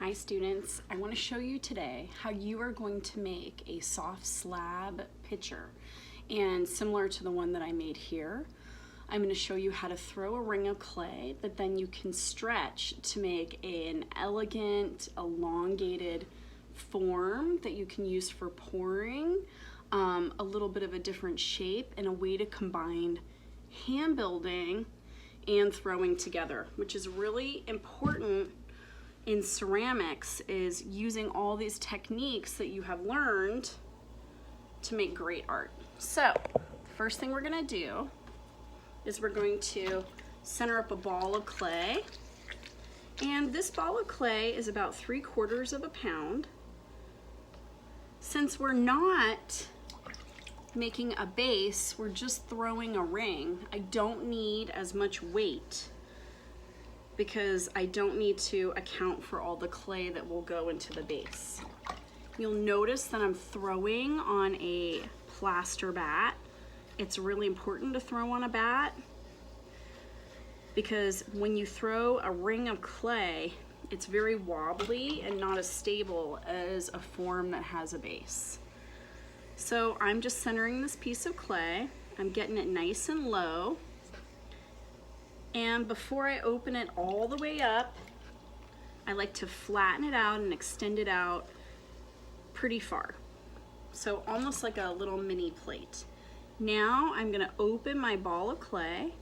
Hi students, I want to show you today how you are going to make a soft slab pitcher. And similar to the one that I made here, I'm going to show you how to throw a ring of clay that then you can stretch to make an elegant, elongated form that you can use for pouring, a little bit of a different shape, and a way to combine hand building and throwing together, which is really important in ceramics, is using all these techniques that you have learned to make great art. So the first thing we're going to do is we're going to center up a ball of clay, and this ball of clay is about 3/4 of a pound. Since we're not making a base, we're just throwing a ring, I don't need as much weight because I don't need to account for all the clay that will go into the base. You'll notice that I'm throwing on a plaster bat. It's really important to throw on a bat because when you throw a ring of clay, it's very wobbly and not as stable as a form that has a base. So I'm just centering this piece of clay. I'm getting it nice and low. And before I open it all the way up, I like to flatten it out and extend it out pretty far. So almost like a little mini plate. Now I'm gonna open my ball of clay,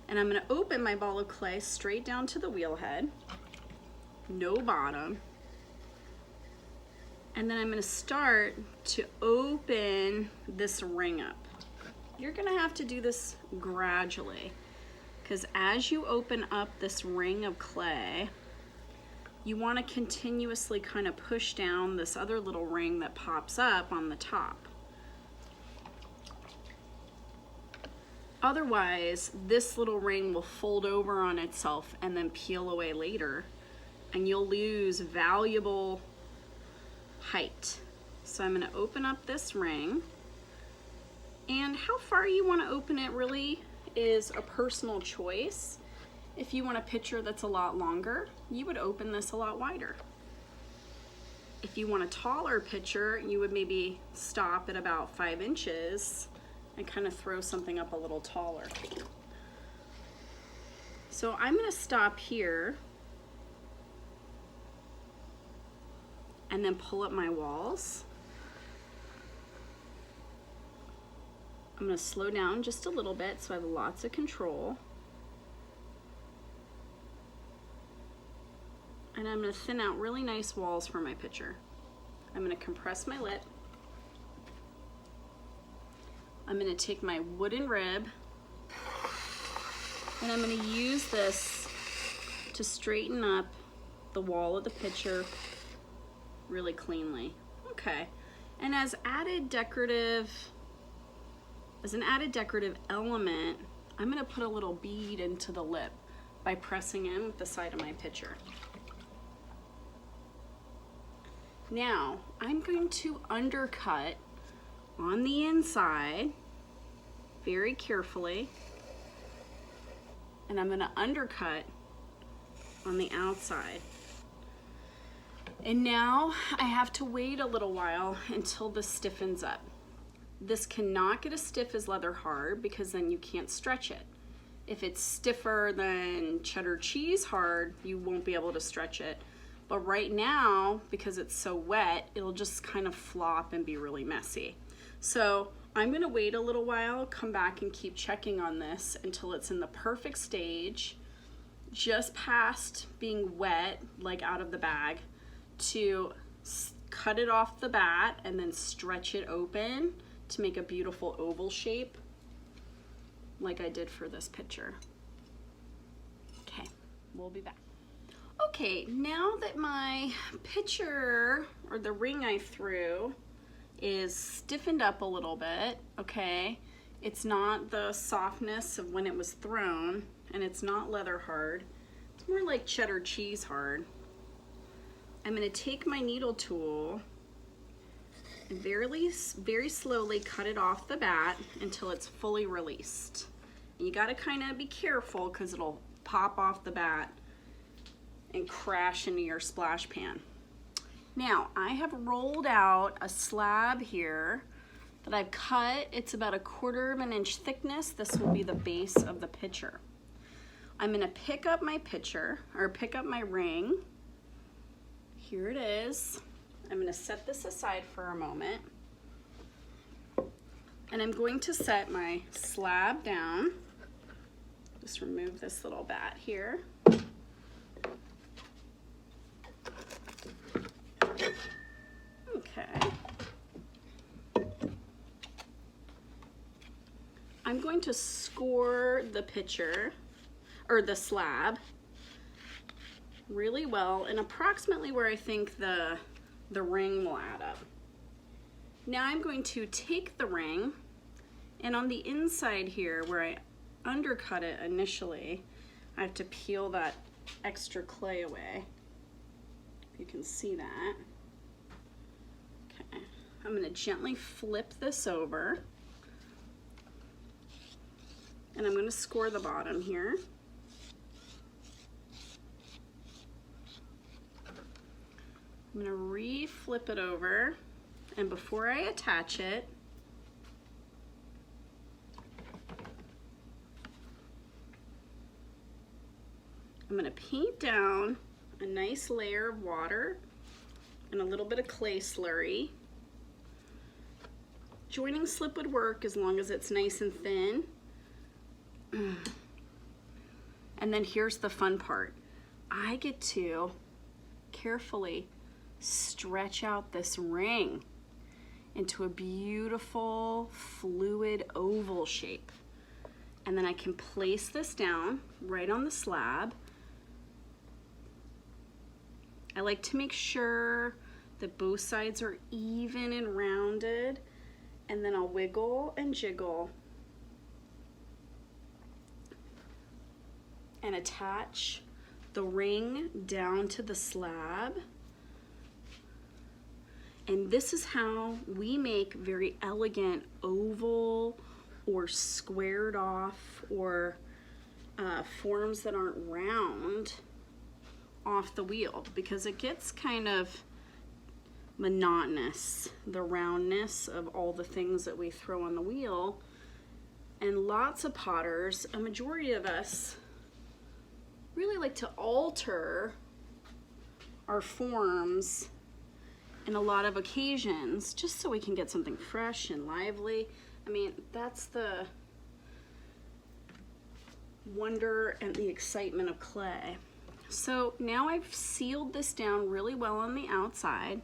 and I'm gonna open my ball of clay straight down to the wheel head, no bottom. And then I'm gonna start to open this ring up. You're gonna have to do this gradually, because as you open up this ring of clay, you want to continuously kind of push down this other little ring that pops up on the top. Otherwise, this little ring will fold over on itself and then peel away later, and you'll lose valuable height. So I'm going to open up this ring, and how far you want to open it really is a personal choice. If you want a pitcher that's a lot longer, you would open this a lot wider. If you want a taller pitcher, you would maybe stop at about 5 inches and kind of throw something up a little taller. So I'm going to stop here and then pull up my walls. I'm going to slow down just a little bit so I have lots of control. And I'm going to thin out really nice walls for my pitcher. I'm going to compress my lip. I'm going to take my wooden rib, and I'm going to use this to straighten up the wall of the pitcher really cleanly. Okay, and as an added decorative element, I'm going to put a little bead into the lip by pressing in with the side of my pitcher. Now, I'm going to undercut on the inside very carefully, and I'm going to undercut on the outside. And now I have to wait a little while until this stiffens up. This cannot get as stiff as leather hard because then you can't stretch it. If it's stiffer than cheddar cheese hard, you won't be able to stretch it. But right now, because it's so wet, it'll just kind of flop and be really messy. So I'm gonna wait a little while, come back and keep checking on this until it's in the perfect stage, just past being wet, like out of the bag, to cut it off the bat and then stretch it open to make a beautiful oval shape like I did for this pitcher. Okay, we'll be back. Okay, now that my pitcher, or the ring I threw, is stiffened up a little bit, okay, it's not the softness of when it was thrown, and it's not leather hard, it's more like cheddar cheese hard. I'm going to take my needle tool and very slowly cut it off the bat until it's fully released. And you got to kind of be careful because it'll pop off the bat and crash into your splash pan. Now, I have rolled out a slab here that I've cut. It's about 1/4 inch thickness. This will be the base of the pitcher. I'm gonna pick up my pitcher, or pick up my ring. Here it is. I'm gonna set this aside for a moment. And I'm going to set my slab down. Just remove this little bat here. Okay. I'm going to score the pitcher, or the slab, really well, and approximately where I think the ring will add up. Now I'm going to take the ring, and on the inside here where I undercut it initially, I have to peel that extra clay away. If you can see that. Okay, I'm going to gently flip this over, and I'm going to score the bottom here. I'm going to re-flip it over, and before I attach it, I'm going to paint down a nice layer of water and a little bit of clay slurry. Joining slip would work as long as it's nice and thin. And then here's the fun part. I get to carefully stretch out this ring into a beautiful fluid oval shape. And then I can place this down right on the slab. I like to make sure that both sides are even and rounded, and then I'll wiggle and jiggle and attach the ring down to the slab. And this is how we make very elegant oval or squared off or forms that aren't round off the wheel, because it gets kind of monotonous, the roundness of all the things that we throw on the wheel. And lots of potters, a majority of us, really like to alter our forms in a lot of occasions just so we can get something fresh and lively. I mean, that's the wonder and the excitement of clay. So now I've sealed this down really well on the outside.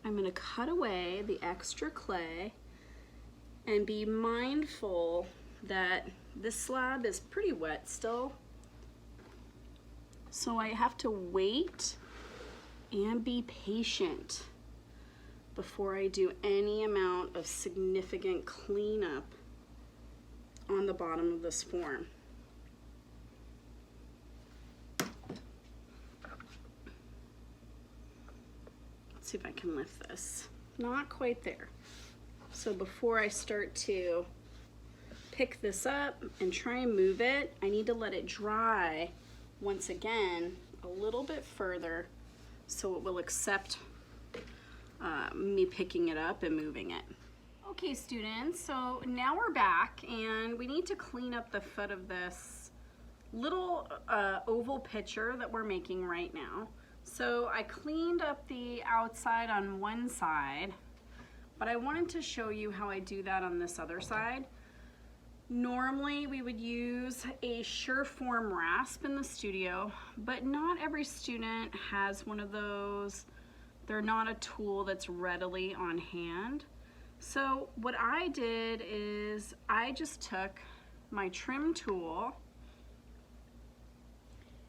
I'm going to cut away the extra clay and be mindful that this slab is pretty wet still. So I have to wait and be patient before I do any amount of significant cleanup on the bottom of this form. Let's see if I can lift this. Not quite there. So before I start to pick this up and try and move it, I need to let it dry once again a little bit further so it will accept me picking it up and moving it. Okay students, so now we're back and we need to clean up the foot of this little oval pitcher that we're making right now. So I cleaned up the outside on one side, but I wanted to show you how I do that on this other side. Normally we would use a Sureform rasp in the studio, but not every student has one of those. They're not a tool that's readily on hand. So what I did is I just took my trim tool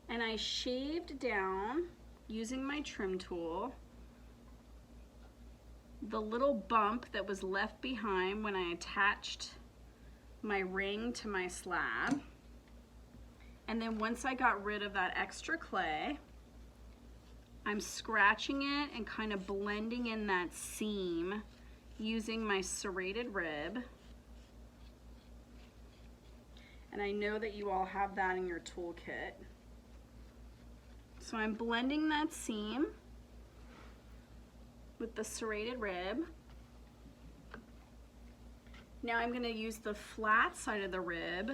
and I shaved down, using my trim tool, the little bump that was left behind when I attached my ring to my slab. And then once I got rid of that extra clay, I'm scratching it and kind of blending in that seam using my serrated rib. And I know that you all have that in your toolkit. So I'm blending that seam with the serrated rib. Now I'm going to use the flat side of the rib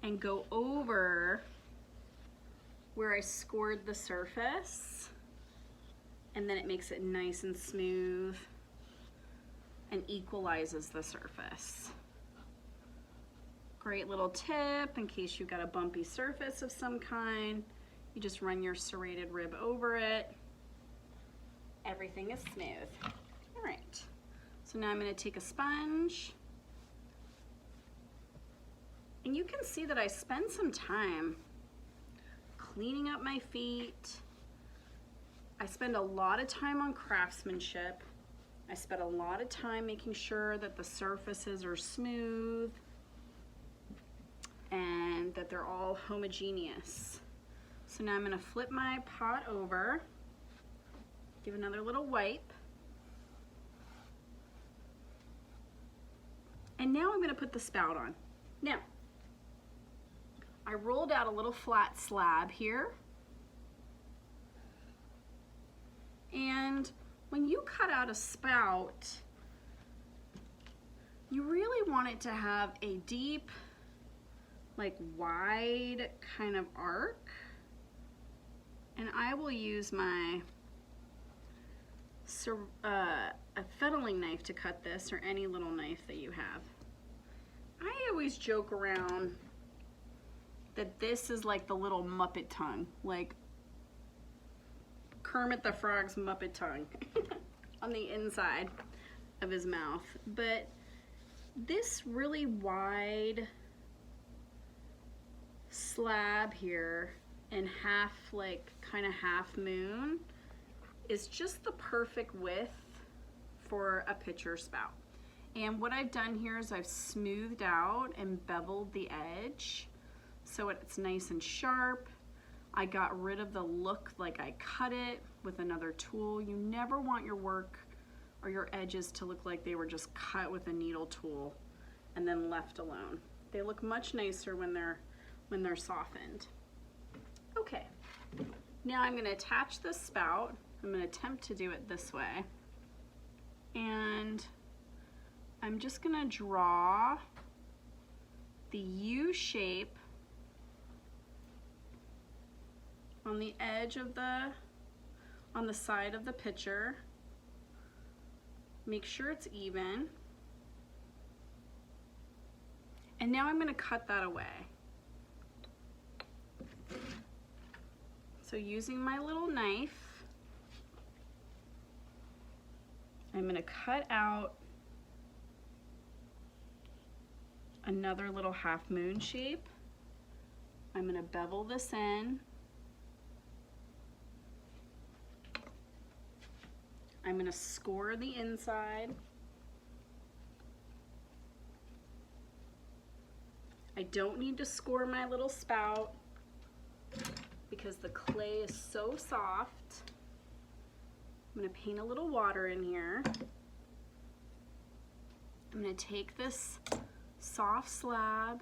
and go over where I scored the surface, and then it makes it nice and smooth and equalizes the surface. Great little tip in case you've got a bumpy surface of some kind. You just run your serrated rib over it. Everything is smooth. All right, so now I'm going to take a sponge, and you can see that I spend some time cleaning up my feet. I spend a lot of time on craftsmanship. I spend a lot of time making sure that the surfaces are smooth and that they're all homogeneous. So now I'm going to flip my pot over, give another little wipe, and now I'm going to put the spout on. Now, I rolled out a little flat slab here, and when you cut out a spout, you really want it to have a deep, like wide kind of arc, and I will use my a fettling knife to cut this, or any little knife that you have. I always joke around that this is like the little Muppet tongue, like Kermit the Frog's Muppet tongue on the inside of his mouth. But this really wide slab here and half, like kind of half moon, is just the perfect width for a pitcher spout. And what I've done here is I've smoothed out and beveled the edge so it's nice and sharp. I got rid of the look like I cut it with another tool. You never want your work or your edges to look like they were just cut with a needle tool and then left alone. They look much nicer when they're softened. Okay, now I'm going to attach this spout. I'm going to attempt to do it this way, and I'm just going to draw the U shape on the edge of on the side of the pitcher. Make sure it's even. And now I'm going to cut that away. So using my little knife, I'm going to cut out another little half moon shape. I'm going to bevel this in. I'm going to score the inside. I don't need to score my little spout because the clay is so soft. I'm going to paint a little water in here. I'm going to take this soft slab,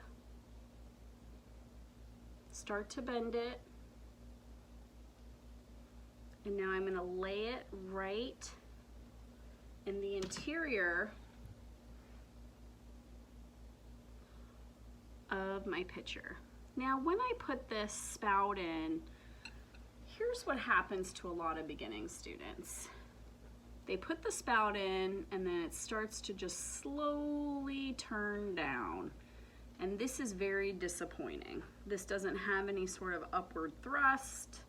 start to bend it, and now I'm going to lay it right in the interior of my pitcher. Now when I put this spout in, here's what happens to a lot of beginning students. They put the spout in and then it starts to just slowly turn down. And this is very disappointing. This doesn't have any sort of upward thrust.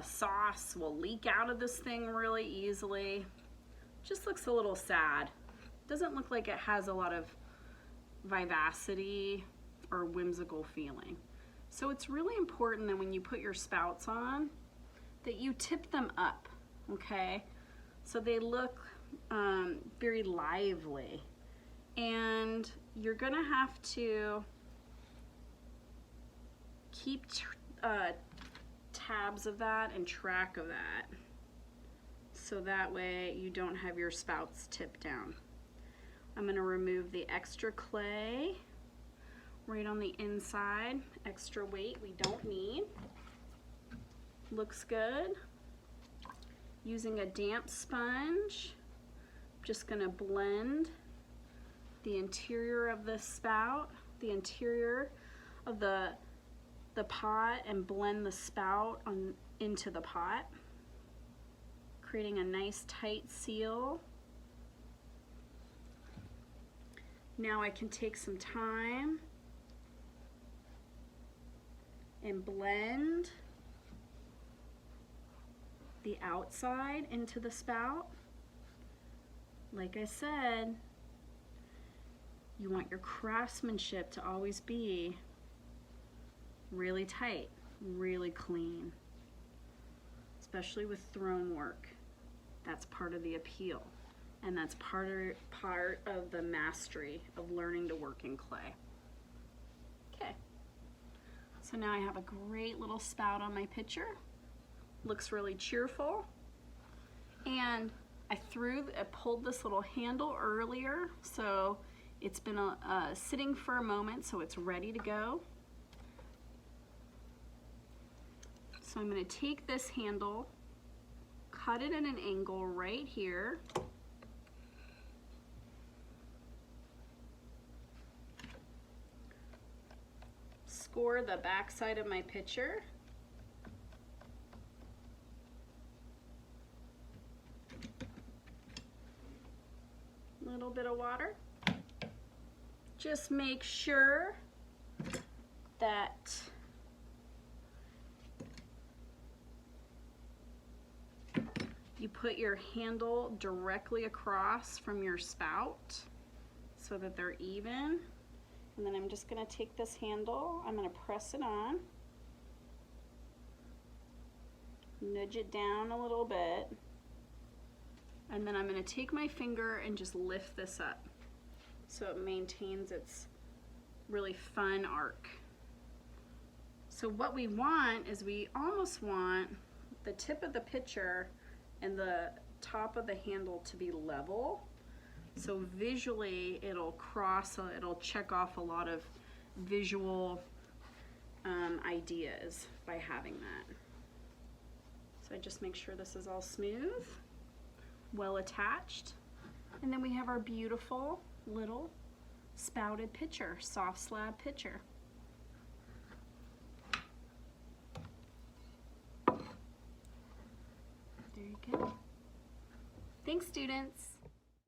Sauce will leak out of this thing really easily. Just looks a little sad. Doesn't look like it has a lot of vivacity or whimsical feeling. So it's really important that when you put your spouts on, that you tip them up, okay? So they look very lively. And you're gonna have to keep tabs of that and track of that, so that way you don't have your spouts tip down. I'm going to remove the extra clay right on the inside, extra weight we don't need. Looks good. Using a damp sponge, I'm just gonna blend the interior of the spout, the interior of the pot, and blend the spout into the pot, creating a nice tight seal. Now I can take some time and blend the outside into the spout. Like I said, you want your craftsmanship to always be really tight, really clean, especially with throne work. That's part of the appeal, and that's part of the mastery of learning to work in clay. Okay, so now I have a great little spout on my pitcher. Looks really cheerful, and I pulled this little handle earlier, so it's been sitting for a moment, so it's ready to go. So I'm going to take this handle, cut it at an angle right here, score the back side of my pitcher, little bit of water. Just make sure that you put your handle directly across from your spout so that they're even. And then I'm just going to take this handle, I'm going to press it on, nudge it down a little bit, and then I'm going to take my finger and just lift this up so it maintains its really fun arc. So what we want is we almost want the tip of the pitcher and the top of the handle to be level. So visually it'll check off a lot of visual ideas by having that. So I just make sure this is all smooth, well attached, and then we have our beautiful little spouted pitcher, soft slab pitcher. There you go. Thanks, students.